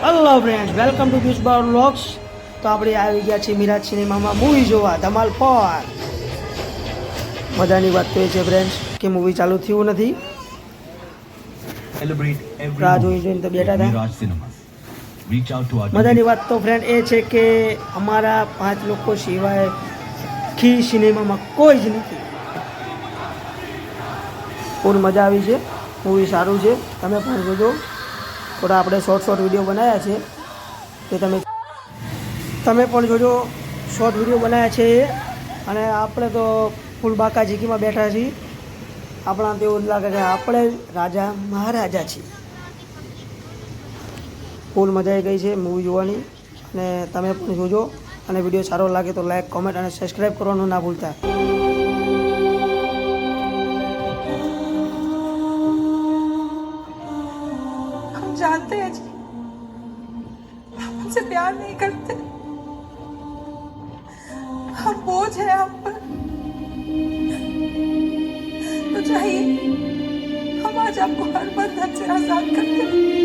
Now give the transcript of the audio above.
Hello friends, welcome to Piyush bar vlogs. તો આપણે આવી ગયા છીએ મિરાજ સિનેમામાં મૂવી જોવા ધમાલ 4. મજાની વાત તો એ છે ફ્રેન્ડ્સ કે મૂવી ચાલુ થયું નથી. રાહ જોઈને તો બેઠા હતા. મજાની વાત તો ફ્રેન્ડ એ છે કે અમારા 5 લોકો સિવાય ખી સિનેમામાં કોઈ જ નથી. ફૂલ મજા આવી છે, મૂવી સારું છે, તમે પણ જોજો. થોડા આપણે શોર્ટ વિડીયો બનાવ્યા છે તે તમે પણ જોજો. શોર્ટ વિડીયો બનાવ્યા છે અને આપણે તો ફૂલ બાકા ઝીકીમાં બેઠા છીએ. આપણા તો એવું લાગે કે આપણે રાજા મહારાજા છીએ. ફૂલ મજા આવી ગઈ છે મૂવી જોવાની અને તમે પણ જોજો. અને વિડીયો સારો લાગે તો લાઈક, કોમેન્ટ અને સબસ્ક્રાઈબ કરવાનું ના ભૂલતા. जानते हैं जी, हम उनसे प्यार नहीं करते, हम बोझ हैं आप पर। तो चाहिए हम आज आपको हर बंधन से आजाद करते हैं।